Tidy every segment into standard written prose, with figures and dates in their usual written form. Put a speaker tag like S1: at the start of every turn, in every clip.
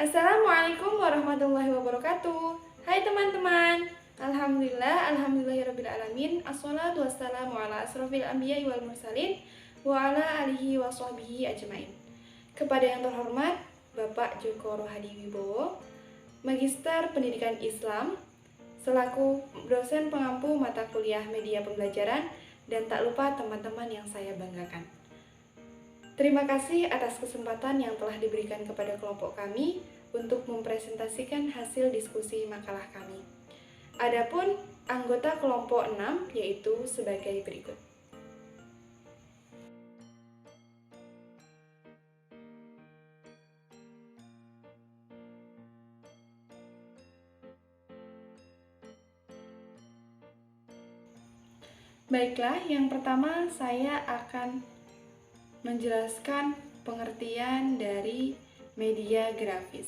S1: Assalamualaikum warahmatullahi wabarakatuh. Hai teman-teman. Alhamdulillahirabbil alamin. Assalatu wassalamu ala asrofil anbiya'i wal mursalin wa ala alihi wa sahbihi ajmain. Kepada yang terhormat Bapak Joko Rohadi Wibowo, Magister Pendidikan Islam, selaku dosen pengampu mata kuliah media pembelajaran, dan tak lupa teman-teman yang saya banggakan. Terima kasih atas kesempatan yang telah diberikan kepada kelompok kami untuk mempresentasikan hasil diskusi makalah kami. Adapun anggota kelompok 6 yaitu sebagai berikut. Baiklah, yang pertama saya akan menjelaskan pengertian dari media grafis.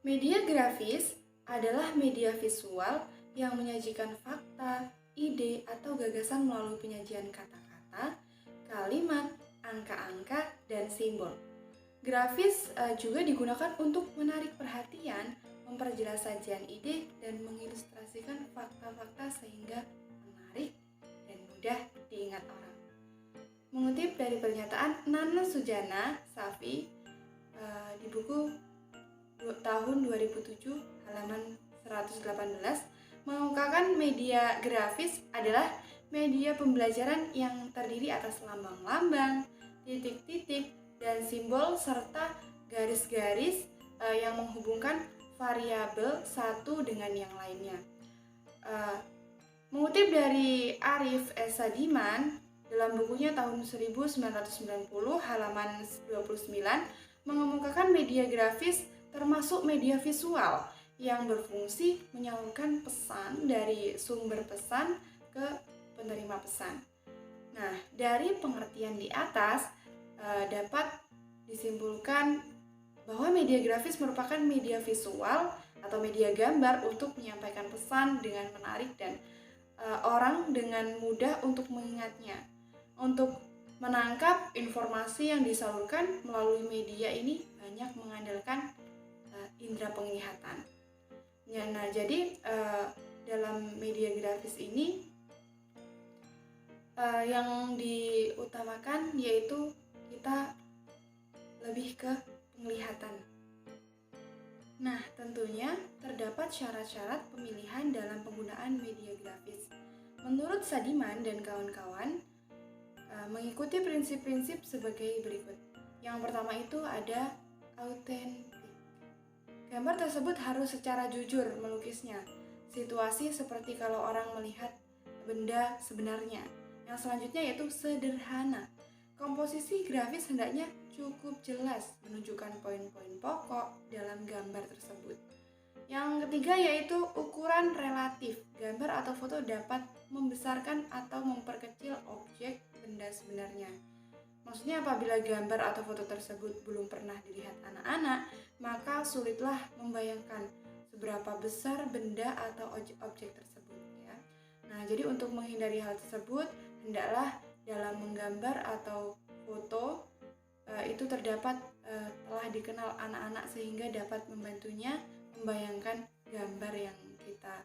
S1: Media grafis adalah media visual yang menyajikan fakta, ide, atau gagasan melalui penyajian kata-kata, kalimat, angka-angka, dan simbol. Grafis juga digunakan untuk menarik perhatian, memperjelas sajian ide, dan mengilustrasikan fakta-fakta sehingga menarik dan mudah diingat orang. Mengutip dari pernyataan Nana Sujana Safi di buku tahun 2007 halaman 118 mengungkapkan media grafis adalah media pembelajaran yang terdiri atas lambang-lambang, titik-titik, dan simbol serta garis-garis yang menghubungkan variabel satu dengan yang lainnya. Mengutip dari Arif S. Sadiman dalam bukunya tahun 1990 halaman 29 mengemukakan media grafis termasuk media visual yang berfungsi menyalurkan pesan dari sumber pesan ke penerima pesan. Nah, dari pengertian di atas dapat disimpulkan bahwa media grafis merupakan media visual atau media gambar untuk menyampaikan pesan dengan menarik dan orang dengan mudah untuk mengingatnya. Untuk menangkap informasi yang disalurkan melalui media ini banyak mengandalkan indera penglihatan. Nah, jadi dalam media grafis ini yang diutamakan yaitu kita lebih ke penglihatan. Nah, tentunya terdapat syarat-syarat pemilihan dalam penggunaan media grafis. Menurut Sadiman dan kawan-kawan, mengikuti prinsip-prinsip sebagai berikut. Yang pertama itu ada autentik. Gambar tersebut harus secara jujur melukisnya. Situasi seperti kalau orang melihat benda sebenarnya. Yang selanjutnya yaitu sederhana. Komposisi grafis hendaknya cukup jelas menunjukkan poin-poin pokok dalam gambar tersebut. Yang ketiga yaitu ukuran relatif. Gambar atau foto dapat membesarkan atau memperkecil objek benda sebenarnya. Maksudnya apabila gambar atau foto tersebut belum pernah dilihat anak-anak, maka sulitlah membayangkan seberapa besar benda atau objek tersebut ya. Nah, jadi untuk menghindari hal tersebut, hendaklah dalam menggambar atau foto itu terdapat telah dikenal anak-anak sehingga dapat membantunya membayangkan gambar yang kita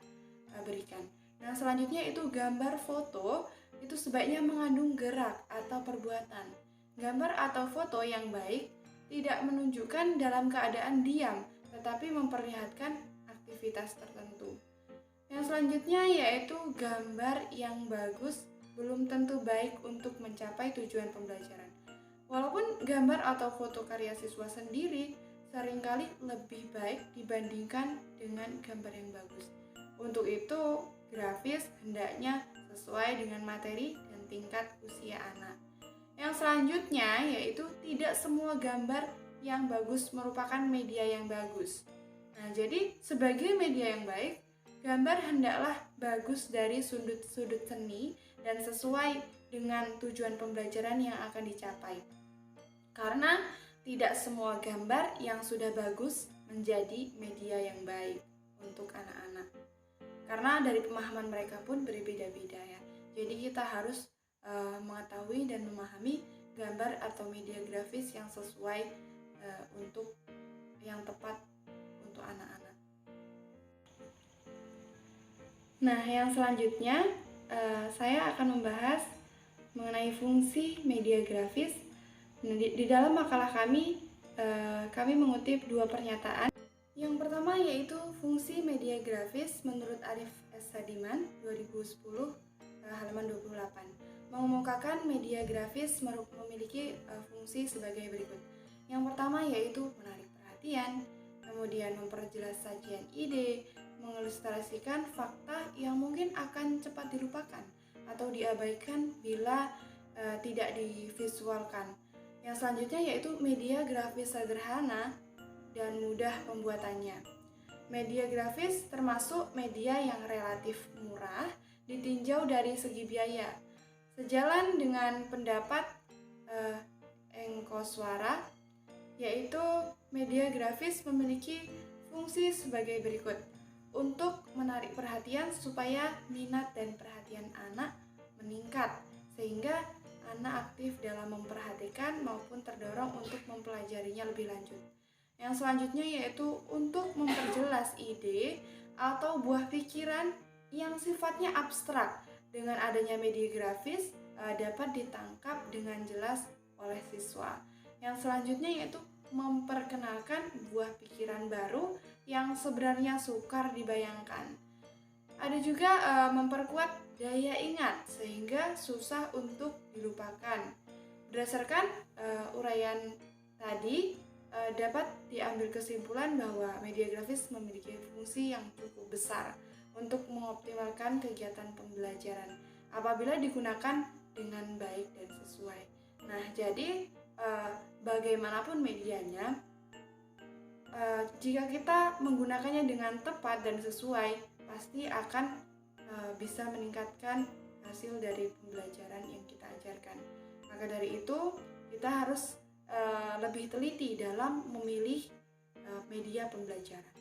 S1: berikan. Nah, selanjutnya itu gambar foto itu sebaiknya mengandung gerak atau perbuatan. Gambar atau foto yang baik tidak menunjukkan dalam keadaan diam, tetapi memperlihatkan aktivitas tertentu. Yang selanjutnya yaitu gambar yang bagus belum tentu baik untuk mencapai tujuan pembelajaran. Walaupun gambar atau foto karya siswa sendiri seringkali lebih baik dibandingkan dengan gambar yang bagus. Untuk itu, grafis hendaknya sesuai dengan materi dan tingkat usia anak. Yang selanjutnya yaitu tidak semua gambar yang bagus merupakan media yang bagus. Nah, jadi sebagai media yang baik, gambar hendaklah bagus dari sudut-sudut seni dan sesuai dengan tujuan pembelajaran yang akan dicapai. Karena tidak semua gambar yang sudah bagus menjadi media yang baik untuk anak-anak. Karena dari pemahaman mereka pun berbeda-beda ya. Jadi kita harus mengetahui dan memahami gambar atau media grafis yang sesuai untuk yang tepat untuk anak-anak. Nah, yang selanjutnya saya akan membahas mengenai fungsi media grafis. Di dalam makalah kami mengutip dua pernyataan. Yang pertama yaitu fungsi media grafis menurut Arif S. Sadiman 2010 halaman 28 mengemukakan media grafis memiliki fungsi sebagai berikut. Yang pertama yaitu menarik perhatian, kemudian memperjelas sajian ide, mengilustrasikan fakta yang mungkin akan cepat dilupakan atau diabaikan bila tidak divisualkan. Yang selanjutnya yaitu media grafis sederhana dan mudah pembuatannya. Media grafis termasuk media yang relatif murah ditinjau dari segi biaya. Sejalan dengan pendapat Engkoswara, yaitu media grafis memiliki fungsi sebagai berikut. Untuk menarik perhatian supaya minat dan perhatian anak meningkat, sehingga anak aktif dalam memperhatikan maupun terdorong untuk mempelajarinya lebih lanjut. Yang selanjutnya yaitu untuk memperjelas ide atau buah pikiran yang sifatnya abstrak. Dengan adanya media grafis dapat ditangkap dengan jelas oleh siswa. Yang selanjutnya yaitu memperkenalkan buah pikiran baru yang sebenarnya sukar dibayangkan. Ada juga memperkuat daya ingat sehingga susah untuk dilupakan. Berdasarkan uraian tadi, dapat diambil kesimpulan bahwa media grafis memiliki fungsi yang cukup besar untuk mengoptimalkan kegiatan pembelajaran apabila digunakan dengan baik dan sesuai. Nah, jadi bagaimanapun medianya, jika kita menggunakannya dengan tepat dan sesuai, pasti akan bisa meningkatkan hasil dari pembelajaran yang kita ajarkan. Maka dari itu, kita harus lebih teliti dalam memilih media pembelajaran.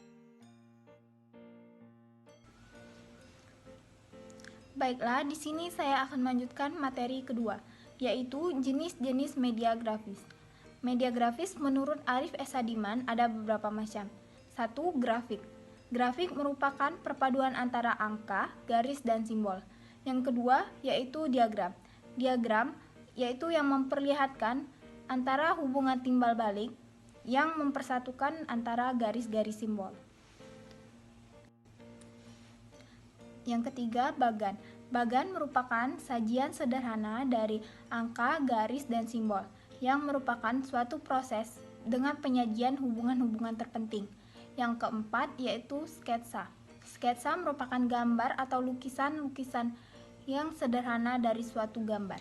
S2: Baiklah, di sini saya akan melanjutkan materi kedua, yaitu jenis-jenis media grafis. Media grafis menurut Arif S. Sadiman ada beberapa macam. 1. Grafik. Grafik merupakan perpaduan antara angka, garis, dan simbol. Yang kedua yaitu diagram. Diagram yaitu yang memperlihatkan antara hubungan timbal balik yang mempersatukan antara garis-garis simbol. Yang ketiga, bagan. Bagan merupakan sajian sederhana dari angka, garis, dan simbol yang merupakan suatu proses dengan penyajian hubungan-hubungan terpenting. Yang keempat yaitu sketsa. Sketsa merupakan gambar atau lukisan-lukisan yang sederhana dari suatu gambar.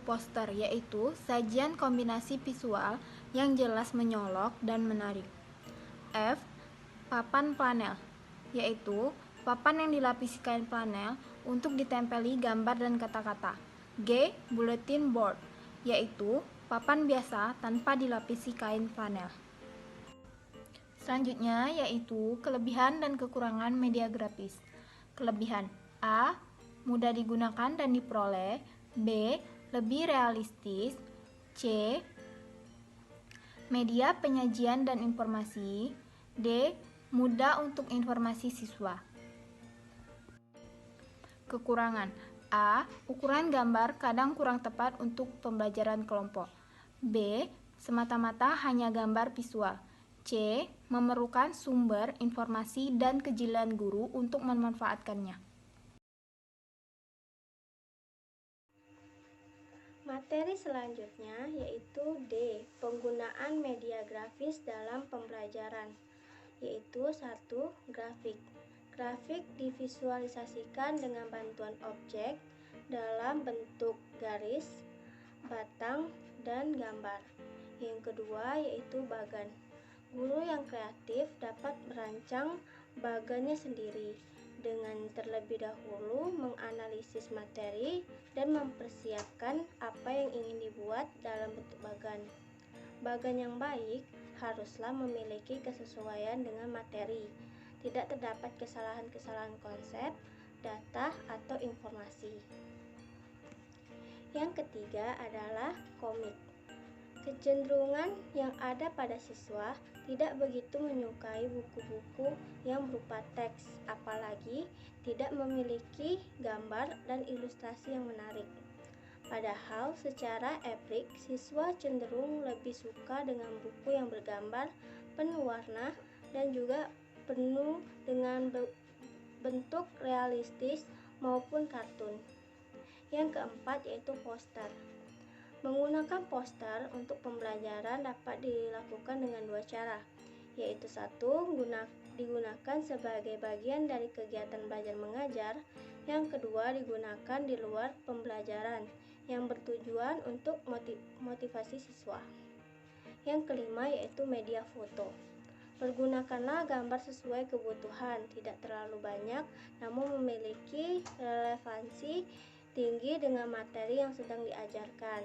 S2: Poster yaitu sajian kombinasi visual yang jelas menyolok dan menarik. F. Papan panel yaitu papan yang dilapisi kain flanel untuk ditempeli gambar dan kata-kata. G. Bulletin board yaitu papan biasa tanpa dilapisi kain flanel. Selanjutnya yaitu kelebihan dan kekurangan media grafis. Kelebihan: A. Mudah digunakan dan diperoleh. B. Lebih realistis. C. Media penyajian dan informasi. D. Mudah untuk informasi siswa. Kekurangan: A. Ukuran gambar kadang kurang tepat untuk pembelajaran kelompok. B. Semata-mata hanya gambar visual. C. Memerlukan sumber informasi dan kejelian guru untuk memanfaatkannya.
S3: Materi selanjutnya yaitu D. Penggunaan media grafis dalam pembelajaran, yaitu 1. Grafik. Grafik divisualisasikan dengan bantuan objek dalam bentuk garis, batang, dan gambar. Yang kedua yaitu bagan. Guru yang kreatif dapat merancang bagannya sendiri dengan terlebih dahulu menganalisis materi dan mempersiapkan apa yang ingin dibuat dalam bentuk bagan. Bagan yang baik haruslah memiliki kesesuaian dengan materi, tidak terdapat kesalahan-kesalahan konsep, data, atau informasi. Yang ketiga adalah komik. Kecenderungan yang ada pada siswa tidak begitu menyukai buku-buku yang berupa teks, apalagi tidak memiliki gambar dan ilustrasi yang menarik. Padahal secara eprik, siswa cenderung lebih suka dengan buku yang bergambar, penuh warna, dan juga penuh dengan bentuk realistis maupun kartun. Yang keempat yaitu poster. Menggunakan poster untuk pembelajaran dapat dilakukan dengan dua cara, yaitu satu, digunakan sebagai bagian dari kegiatan belajar mengajar, yang kedua digunakan di luar pembelajaran yang bertujuan untuk motivasi siswa. Yang kelima yaitu media foto. Pergunakanlah gambar sesuai kebutuhan, tidak terlalu banyak, namun memiliki relevansi tinggi dengan materi yang sedang diajarkan.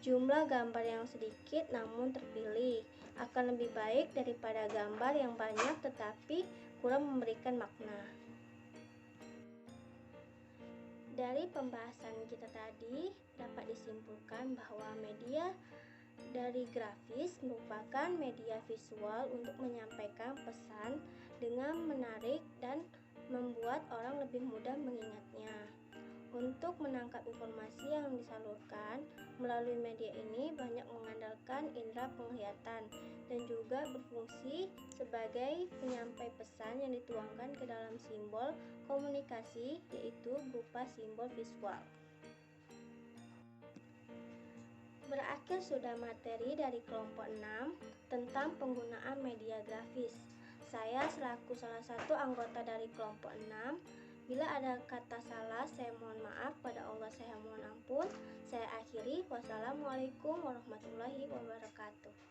S3: Jumlah gambar yang sedikit namun terpilih akan lebih baik daripada gambar yang banyak tetapi kurang memberikan makna. Dari pembahasan kita tadi dapat disimpulkan bahwa media dari grafis merupakan media visual untuk menyampaikan pesan dengan menarik dan membuat orang lebih mudah mengingatnya. Untuk menangkap informasi yang disalurkan melalui media ini banyak mengandalkan indera penglihatan dan juga berfungsi sebagai penyampai pesan yang dituangkan ke dalam simbol komunikasi, yaitu berupa simbol visual. Berakhir sudah materi dari kelompok 6 tentang penggunaan media grafis. Saya selaku salah satu anggota dari kelompok 6, bila ada kata salah, saya mohon maaf, pada Allah saya mohon ampun. Saya akhiri, wassalamualaikum warahmatullahi wabarakatuh.